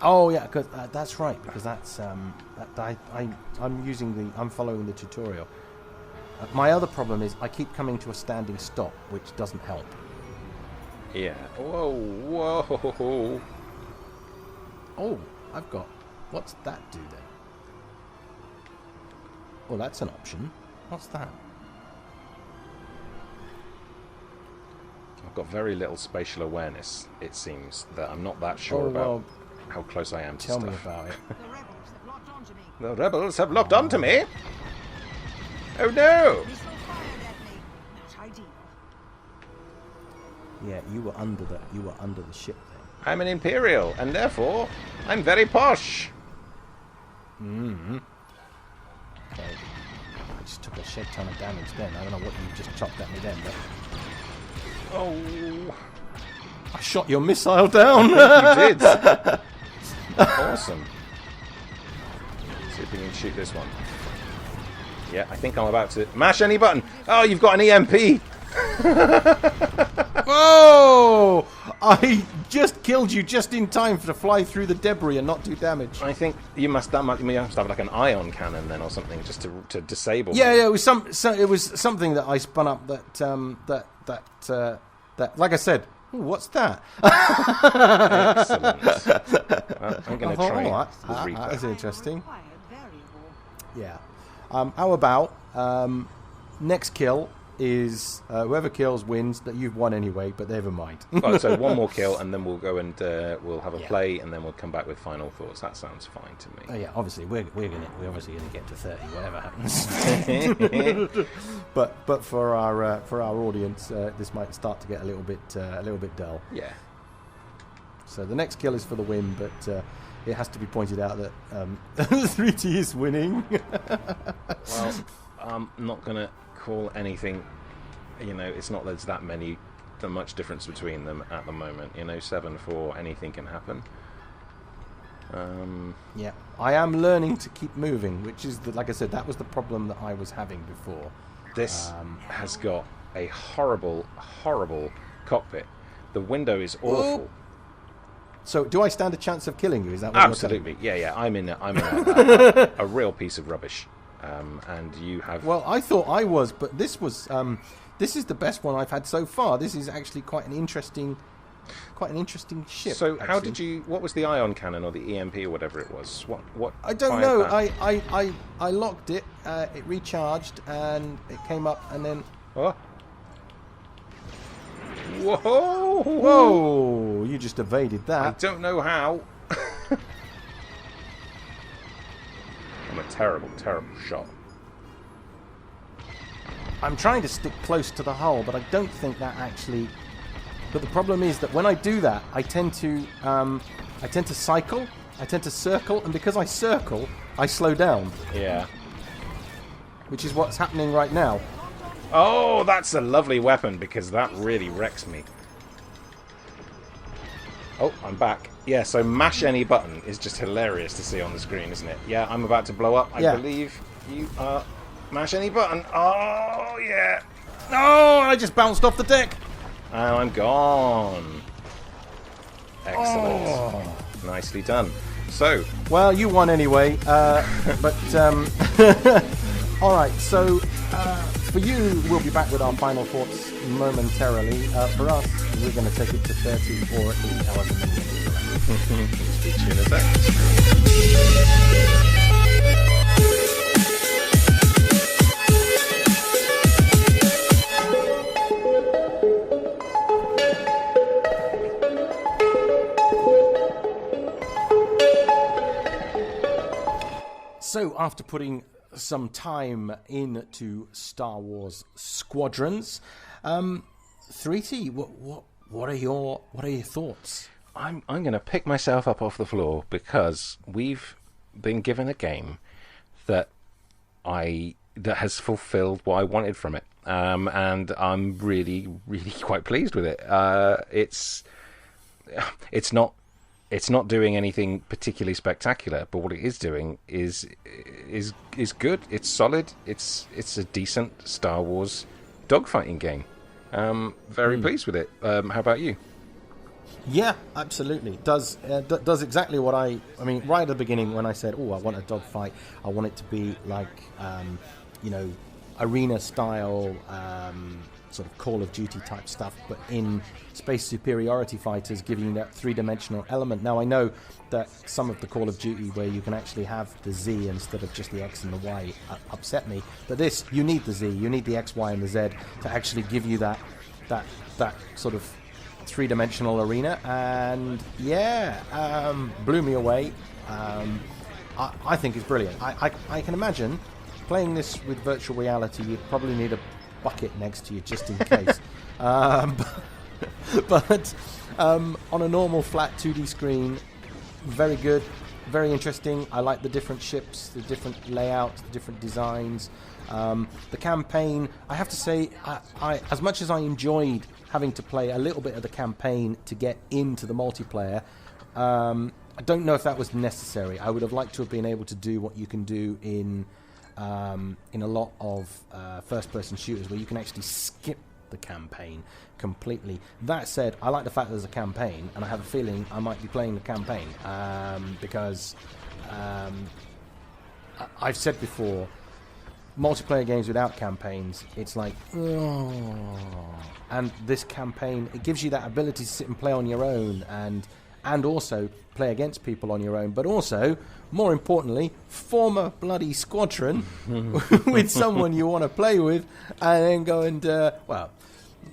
Oh yeah, cause, that's right. Because that's I'm following the tutorial. My other problem is I keep coming to a standing stop, which doesn't help. Yeah. Whoa. Oh, I've got. What's that do then? Well, that's an option. What's that? I've got very little spatial awareness, it seems, that I'm not that sure about how close I am to tell stuff. me about it. The rebels have locked onto me. The rebels have locked onto me? Oh no! Missile fired at me. Not ideal. Yeah, you were under the ship then. I'm an Imperial, and therefore, I'm very posh! Okay. I just took a shit ton of damage then. I don't know what you just chopped at me then, but Oh, I shot your missile down. you did! Awesome. See if we can shoot this one. Yeah, I think I'm about to mash any button. Oh, you've got an EMP! Whoa! I just killed you just in time to fly through the debris and not do damage. I think you must have like an ion cannon then or something just to disable. Yeah, them. yeah. It was something that I spun up that like I said. Ooh, what's that? Excellent. Well, I'm going to try the Reaper. That's interesting. Required variable. Yeah. How about next kill is whoever kills wins. That you've won anyway, but never mind. Right, so one more kill, and then we'll go and we'll have a Yeah. play, and then we'll come back with final thoughts. That sounds fine to me. Oh yeah, obviously we're obviously gonna get to 30, whatever happens. but for our audience, this might start to get a little bit dull. Yeah. So the next kill is for the win, but it has to be pointed out that 3T is winning. Well, I'm not going to call anything. You know, it's not there's that much difference between them at the moment. You know, 7-4, anything can happen. Yeah, I am learning to keep moving, which is like I said, that was the problem that I was having before. This has got a horrible, horrible cockpit. The window is awful. So, do I stand a chance of killing you? Is that what Absolutely. Yeah. I'm in a real piece of rubbish. And you have... Well, I thought I was, but this was... this is the best one I've had so far. This is actually quite an interesting ship. So, how actually. did you... What was the ion cannon or the EMP or whatever it was? What? I don't fired know. that? I locked it. It recharged, and it came up, and then... Oh. Whoa! Whoa! You just evaded that. I don't know how. I'm a terrible, terrible shot. I'm trying to stick close to the hull, but I don't think that actually... But the problem is that when I do that, I tend to cycle, I tend to circle, and because I circle, I slow down. Yeah. Which is what's happening right now. Oh, that's a lovely weapon, because that really wrecks me. Oh, I'm back. Yeah, so mash any button is just hilarious to see on the screen, isn't it? Yeah, I'm about to blow up. I believe you are... Mash any button. Oh, yeah. No, I just bounced off the deck. And I'm gone. Excellent. Oh. Nicely done. So... Well, you won anyway. But, all right, so for you, we'll be back with our final thoughts momentarily. For us, we're going to take it to 30 or at least however many minutes. Speak to you in a sec. So, after putting some time into Star Wars Squadrons, 3T, what are your thoughts? I'm going to pick myself up off the floor because we've been given a game that has fulfilled what I wanted from it, and I'm really, really quite pleased with it. It's not doing anything particularly spectacular, but what it is doing is good. It's solid. It's a decent Star Wars dogfighting game. Very pleased with it. How about you? Yeah, absolutely. Does exactly what I mean. Right at the beginning, when I said, "Oh, I want a dogfight. I want it to be like, arena style." Sort of Call of Duty type stuff, but in space superiority fighters, giving you that three-dimensional element. Now, I know that some of the Call of Duty where you can actually have the Z instead of just the X and the Y upset me. But this, you need the Z, you need the X, Y, and the Z to actually give you that sort of three-dimensional arena. And blew me away. I think it's brilliant. I can imagine playing this with virtual reality. You'd probably need a bucket next to you just in case. But on a normal flat 2D screen, very good, very interesting. I like the different ships, the different layouts, the different designs. The campaign, I have to say, I as much as I enjoyed having to play a little bit of the campaign to get into the multiplayer, I don't know if that was necessary. I would have liked to have been able to do what you can do in a lot of first-person shooters where you can actually skip the campaign completely. That said, I like the fact that there's a campaign, and I have a feeling I might be playing the campaign because I've said before, multiplayer games without campaigns, it's like, and this campaign, it gives you that ability to sit and play on your own and also play against people on your own, but also, more importantly, form a bloody squadron with someone you want to play with, and then go and,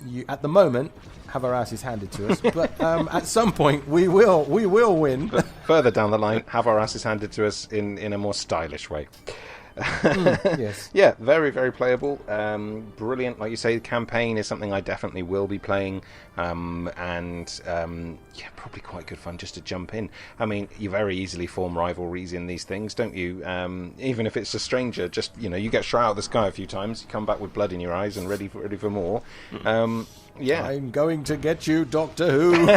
you at the moment have our asses handed to us, but at some point we will win. But further down the line, have our asses handed to us in a more stylish way. Yes. Yeah, very, very playable. Brilliant. Like you say, the campaign is something I definitely will be playing. Probably quite good fun just to jump in. I mean, you very easily form rivalries in these things, don't you? Even if it's a stranger, just, you get shot out of the sky a few times, you come back with blood in your eyes and ready for more. Yeah. I'm going to get you, Doctor Who. I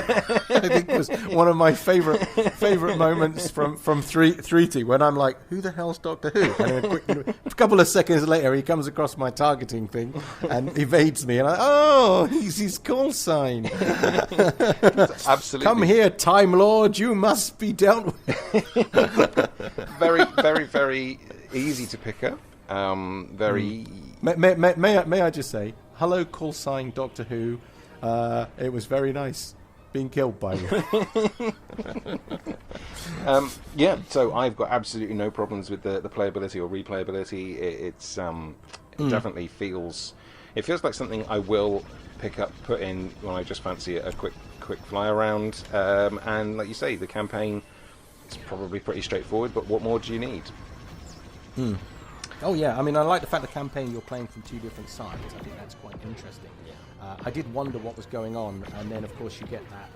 think was one of my favourite moments from 3T when I'm like, who the hell's Doctor Who? And then a couple of seconds later, he comes across my targeting thing and evades me, and he's his call sign. Absolutely. Come here, Time Lord. You must be dealt with. Very, very, very easy to pick up. Very. May I just say, hello, call sign Doctor Who. It was very nice being killed by you. Yeah, so I've got absolutely no problems with the playability or replayability. It definitely feels like something I will pick up, put in when I just fancy a quick fly around. And like you say, the campaign is probably pretty straightforward. But what more do you need? Oh yeah, I mean, I like the fact the campaign you're playing from two different sides. I think that's quite interesting. I did wonder what was going on, and then of course you get that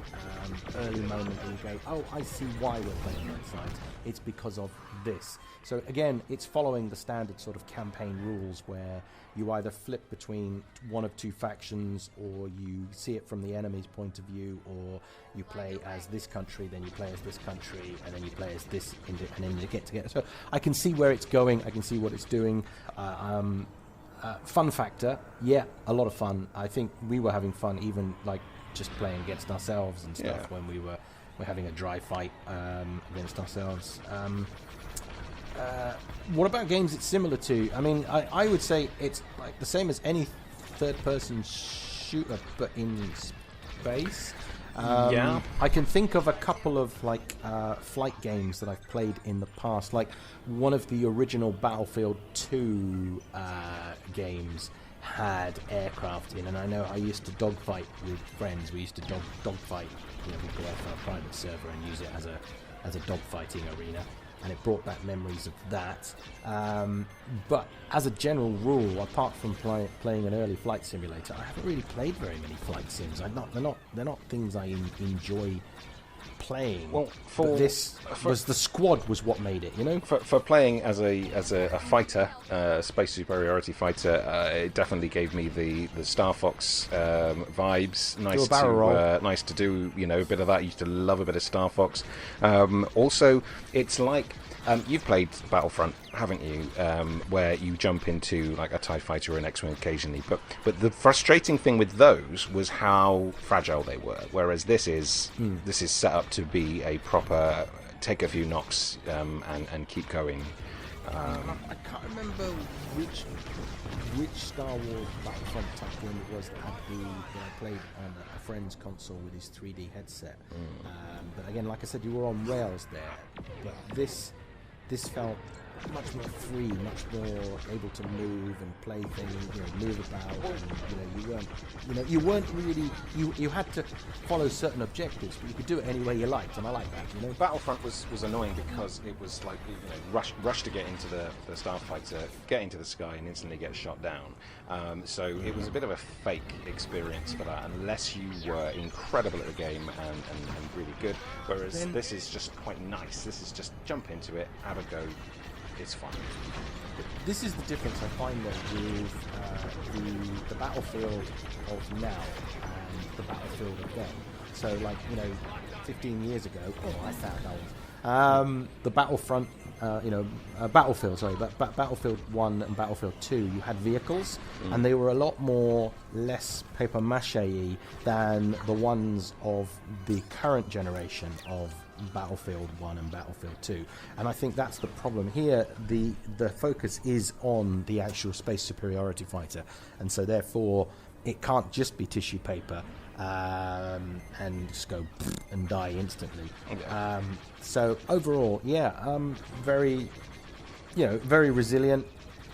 early moment where you go, oh, I see why we're playing both sides. It's because of this. So again, it's following the standard sort of campaign rules where you either flip between one of two factions, or you see it from the enemy's point of view, or you play as this country, then you play as this country, and then you play as this, and then you get together. So I can see where it's going, I can see what it's doing. Fun factor, yeah, a lot of fun. I think we were having fun even like just playing against ourselves and stuff when we're having a dry fight against ourselves. What about games it's similar to? I mean, I would say it's like the same as any third-person shooter, but in space. I can think of a couple of like flight games that I've played in the past. Like one of the original Battlefield 2 games had aircraft in, and I know I used to dogfight with friends. We used to dogfight. We'd go out for a private server and use it as a dogfighting arena. And it brought back memories of that. But as a general rule, apart from playing an early flight simulator, I haven't really played very many flight sims. They're not things I enjoy playing. Well, the Squad was what made it. You know, for playing as a fighter, space superiority fighter, it definitely gave me the Star Fox vibes. Nice to do, a bit of that. I used to love a bit of Star Fox. Also, it's like you've played Battlefront, haven't you? Where you jump into like a TIE fighter or an X-wing occasionally. But the frustrating thing with those was how fragile they were. Whereas this is set up to be a proper take a few knocks and keep going. I can't remember which Star Wars Battlefront type game it was that I played on a friend's console with his 3D headset. But again, like I said, you were on rails there. But this felt much more free, much more able to move and play things, move about, and you weren't really you had to follow certain objectives, but you could do it any way you liked, and I like that. Battlefront was annoying because it was like rush to get into the starfighter, get into the sky, and instantly get shot down. So it was a bit of a fake experience for that, unless you were incredible at the game and really good. Whereas this is just quite nice. This is just jump into it, have a go. It's fun. This is the difference I find though with the Battlefield of now and the Battlefield of then. So 15 years ago, I found old. The Battlefront, Battlefield 1 and Battlefield 2, you had vehicles, and they were a lot less paper mache-y than the ones of the current generation of Battlefield 1 and Battlefield 2. And I think that's the problem here. The focus is on the actual space superiority fighter, and so therefore it can't just be tissue paper and just go and die instantly. So overall, very resilient.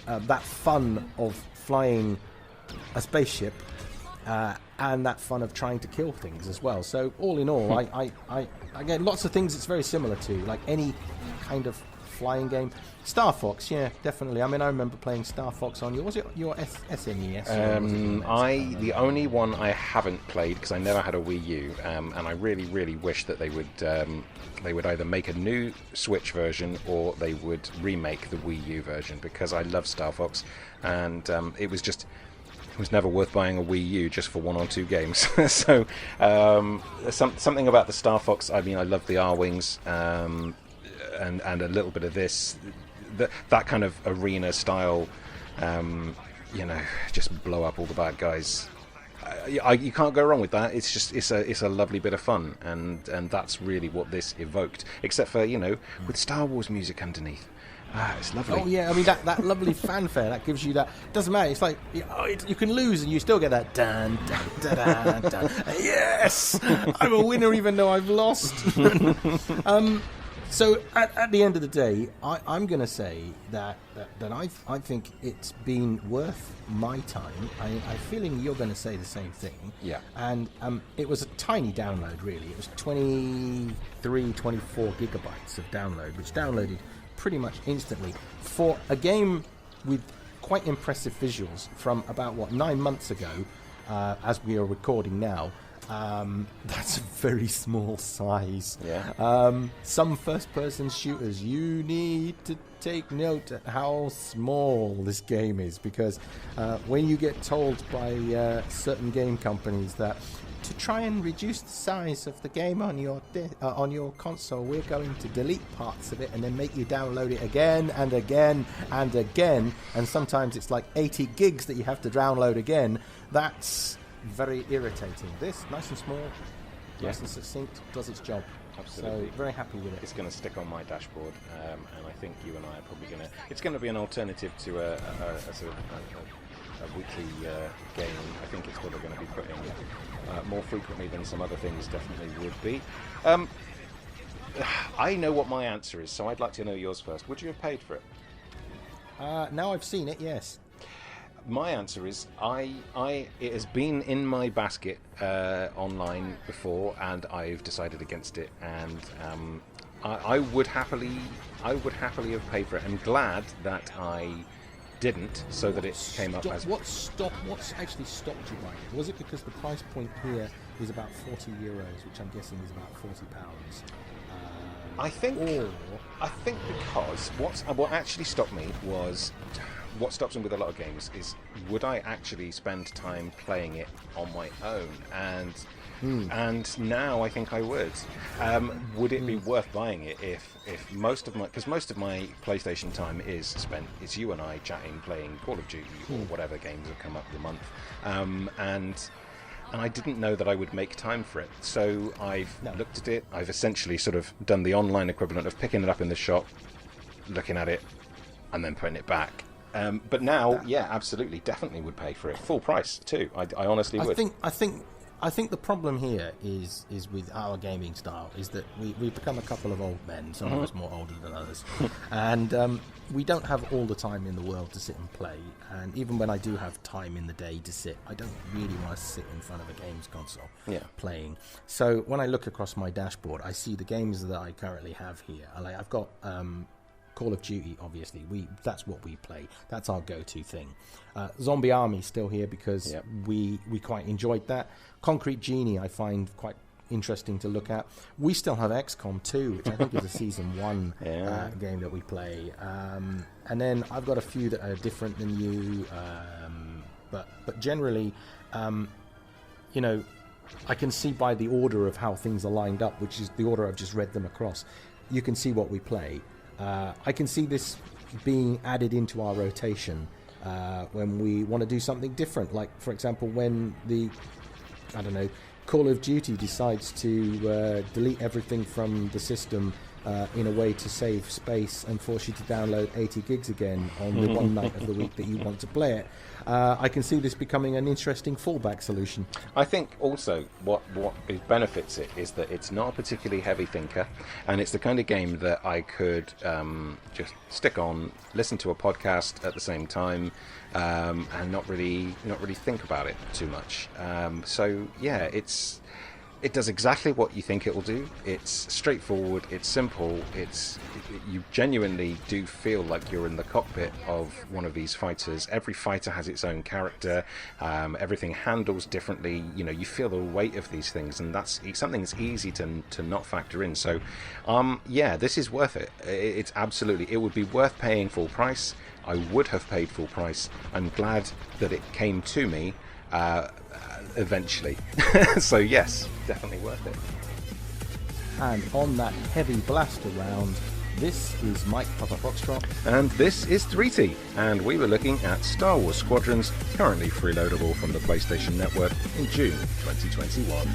That fun of flying a spaceship and that fun of trying to kill things as well. So all in all, I get lots of things it's very similar to, like any kind of flying game. Star Fox, yeah, definitely. I mean, I remember playing Star Fox on your SNES? The only one I haven't played, because I never had a Wii U, and I really, really wish that they would either make a new Switch version or they would remake the Wii U version, because I love Star Fox, and it was just was never worth buying a Wii U just for 1 or 2 games. So something about the Star Fox. I mean, I love the R-Wings, and a little bit of this, that kind of arena style. Just blow up all the bad guys. You can't go wrong with that. It's a lovely bit of fun, and that's really what this evoked. Except for with Star Wars music underneath. It's lovely. Oh yeah, I mean that lovely fanfare that gives you that. Doesn't matter. It's like you can lose and you still get that dun dun dun dun. Dun. Yes, I'm a winner even though I've lost. So at the end of the day, I'm going to say that I think it's been worth my time. I'm feeling you're going to say the same thing. Yeah. And it was a tiny download, really. It was 24 gigabytes of download, which downloaded pretty much instantly for a game with quite impressive visuals from about 9 months ago, as we are recording now. That's a very small size. Yeah. Some first-person shooters, you need to take note at how small this game is, because when you get told by certain game companies that to try and reduce the size of the game on your console, we're going to delete parts of it and then make you download it again and again and again, and sometimes it's like 80 gigs that you have to download again. That's very irritating. This, nice and small, nice and succinct, does its job. Absolutely. So, very happy with it. It's going to stick on my dashboard, and I think you and I are probably going to... It's going to be an alternative to a sort of a weekly game. I think it's what we're going to be putting more frequently than some other things definitely would be. I know what my answer is, so I'd like to know yours first. Would you have paid for it? Now I've seen it, yes. My answer is it has been in my basket online before, and I've decided against it, and I would happily have paid for it. I'm glad that I didn't, so that it came up as... What's actually stopped you buying it? Was it because the price point here is about €40, which I'm guessing is about £40? I think because what actually stopped me was... What stops me with a lot of games is, would I actually spend time playing it on my own? And now I think I would. Would it be worth buying it if most of my PlayStation time is you and I chatting, playing Call of Duty or whatever games have come up the month, and I didn't know that I would make time for it. So I've looked at it. I've essentially sort of done the online equivalent of picking it up in the shop, looking at it, and then putting it back. But now, yeah, absolutely, definitely would pay for it. Full price, too. I honestly would. I think the problem here is with our gaming style is that we've become a couple of old men, some of us more older than others, and we don't have all the time in the world to sit and play. And even when I do have time in the day to sit, I don't really want to sit in front of a games console playing. So when I look across my dashboard, I see the games that I currently have here. I've got... Call of Duty, obviously, that's what we play. That's our go-to thing. Zombie Army still here because we quite enjoyed that. Concrete Genie I find quite interesting to look at. We still have XCOM 2, which I think is a Season 1 game that we play. And then I've got a few that are different than you, but generally, I can see by the order of how things are lined up, which is the order I've just read them across, you can see what we play. I can see this being added into our rotation when we want to do something different. Like, for example, when Call of Duty decides to delete everything from the system in a way to save space and force you to download 80 gigs again on the one night of the week that you want to play it. I can see this becoming an interesting fallback solution. I think also what benefits it is that it's not a particularly heavy thinker, and it's the kind of game that I could just stick on, listen to a podcast at the same time, and not really think about it too much. So yeah, it's It does exactly what you think it will do. It's straightforward, it's simple, you genuinely do feel like you're in the cockpit of one of these fighters. Every fighter has its own character, everything handles differently, you feel the weight of these things, and that's something that's easy to not factor in. So, yeah, this is worth it. It's absolutely, it would be worth paying full price. I would have paid full price. I'm glad that it came to me eventually. So yes, definitely worth it. And on that heavy blaster round, this is Mike Papa Foxtrot. And this is 3T, and we were looking at Star Wars Squadrons, currently freeloadable from the PlayStation Network in June 2021.